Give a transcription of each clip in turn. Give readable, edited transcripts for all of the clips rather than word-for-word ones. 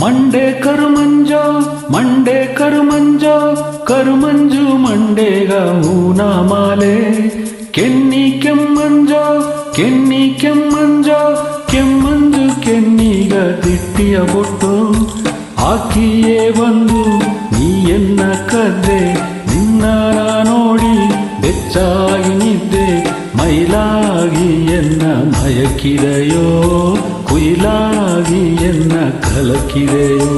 ಮಂಡೆ ಕರುಮಂಜೋ ಮಂಡೆ ಕರುಮಂಜೋ ಕರುಮಂಜು ಮಂಡೇಗ ಹೂನ ಮಾಲೆ Kenny ಕೆಮ್ಮಂಜೋ Kenny ಕೆಮ್ಮಂಜೋ ಕೆಮ್ಮಂಜು ಕೆನ್ನಿಗ ತಿಟ್ಟಿಯ ಬೊಟ್ಟು ಆಕಿಯೇ ಬಂದು ನೀಯನ್ನ ಕದ್ದೆ ನಿನ್ನ ನೋಡಿ ಬೆಚ್ಚಾಗಿ ನಿದ್ದೆ ಮೈಲಾಗಿ ಎನ್ನ ಮಯಕಿದೆಯೋ ಕುಯಿಲಾಗಿ ಎನ್ನ ಕಲಕಿದೆಯೋ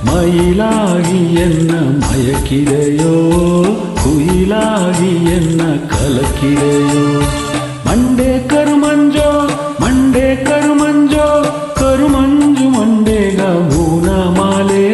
ಮೈಲಾಗಿ ಎನ್ನ ಮಯಕಿದೆಯೋ ಕುಯಿಲಾಗಿ ಎನ್ನ ಕಲಕಿದೆಯೋ ಮಂಡೆ ಕರುಮಂಜೋ ಮಂಡೆ ಕರುಮಂಜೋ ಕರುಮಂಜು ಮಂಡೇಗ ಹೂನ ಮಾಲೆ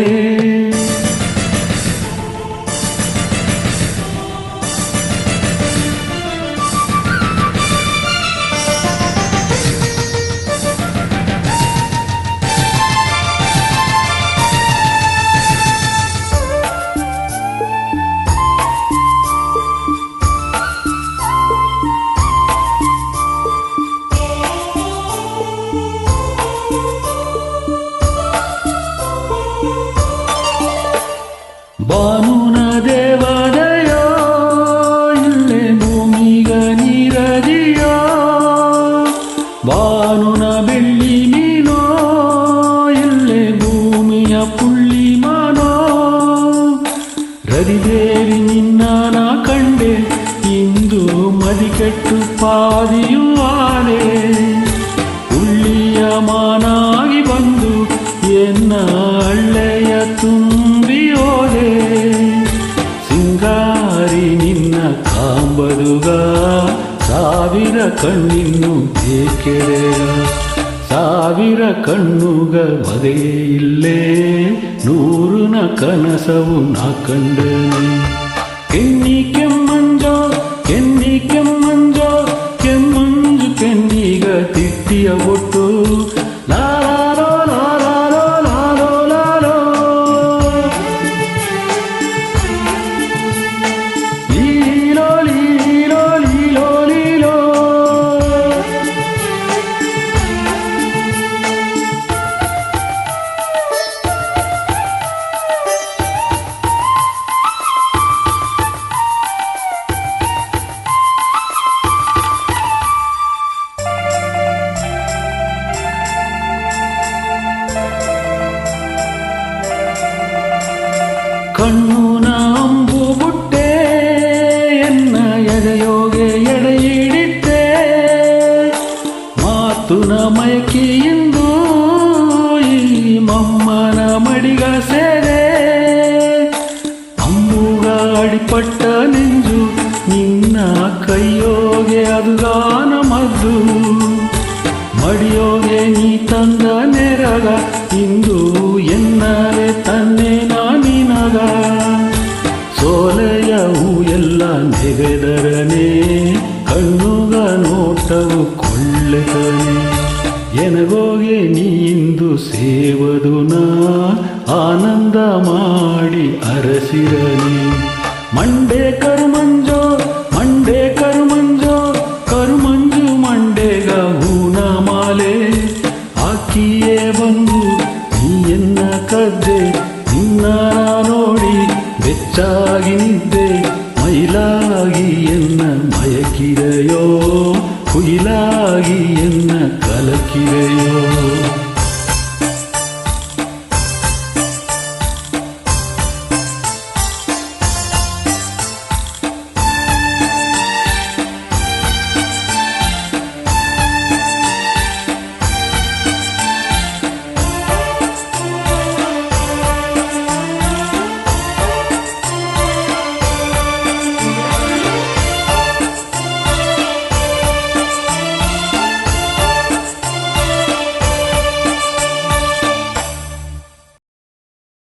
ಬಾನುನ ದೇವಾದಯೋ ಇಲ್ಲೇ ಭೂಮಿಗ ನೀರದಿಯೋ ಬಾನುನ ಬೆಳ್ಳಿ ಮೀನೋ ಇಲ್ಲೇ ಭೂಮಿಯ ಪುಳ್ಳಿ ಮಾನೋ ರವಿದೇವಿ ನಿನ್ನ ಕಂಡೆ ಇಂದು ಮದಿಕೆಟ್ಟು ಪಾದಿಯೂ ಆದೆ ಉಳ್ಳಿಯ ಮಾನಾಗಿ ಬಂದು ಎನ್ನ ಹಳ್ಳೆಯ ತುಂಬಿ ಹೋದೆ ಸಿಂಗಾರಿ ನಿನ್ನ ಕಾಂಬದುಗ ಸಾವಿರ ಕಣ್ಣಿನ್ನು ಬೇಕೆರೆಯ ಸಾವಿರ ಕಣ್ಣುಗ ಬಗೆಯೇ ಇಲ್ಲೇ ನೂರುನ ಕನಸವು ನಾ ಕಂಡನೆ ಕೆನ್ನಿ ಕೆಮ್ಮಂಜೋ ಕೆನ್ನಿ ಕೆಮ್ಮಂಜೋ ಕೆಮ್ಮಂಜು ಕೆನ್ನಿಗ ತಿಟ್ಟಿಯ ಬೊಟ್ಟು ಲಾರೋ ಲಾರೋ ಲಾರೋ ಲಾರೋ ಲೀಲೋ ಲೀಲೋ ಲೀಲೋ ಲೀಲೋ ಕಣ್ಣು ನಂಬು ಬುಟ್ಟೆ ಎನ್ನ ಎದೆಯೋಗೆ ಎಡೆ ಹಿಡಿತೆ ಮಾತುನ ಮಯಕಿಯಿಂದ ಈ ಮಮ್ಮನ ಮಡಿಗ ಸೇರೆ ಅಂಬುಗ ಅಡಿಪಟ್ಟ ನೆಂಜು ನಿನ್ನ ಕೈಯೋಗೆ ಅದುಗಾನ ಮದ್ದು ಮಡಿಯೋಗೆ ನೀ ತಂದ ನೆರಗ ಇಂದು ಎನ್ನರೆ ತನ್ನೆ ನಾನಿನಗ ಸೋಲೆಯ ಹೂ ಎಲ್ಲ ನೆಗೆದರನೆ ಕಣ್ಣುಗ ನೋಟವು ಕೊಳ್ಳೆತನೆ ಎನಗೋಗೆ ನೀ ಇಂದು ಸೇವದುನ ಆನಂದ ಮಾಡಿ ಅರಸಿರನಿ ಮಂಡೆ ಕರುಮಂಜೋ ಮಂಡೆ ಕರುಮಂಜೋ ಕರುಮಂಜು ಮಂಡೇಗ ಹೂನ ಮಾಲೆ ಆಕಿಯೇ ಬಂದು ನೀಯನ್ನ ಕದ್ದೆ ನಿನ್ನ ನೋಡಿ ಬೆಚ್ಚಾಗಿ ನಿದ್ದೆ ಮೈಲಾಗಿ ಎನ್ನ ಮಯಕಿದೆಯೋ ಕುಯಿಲಾಗಿ ಎನ್ನ ಕಲಕಿದೆಯೋ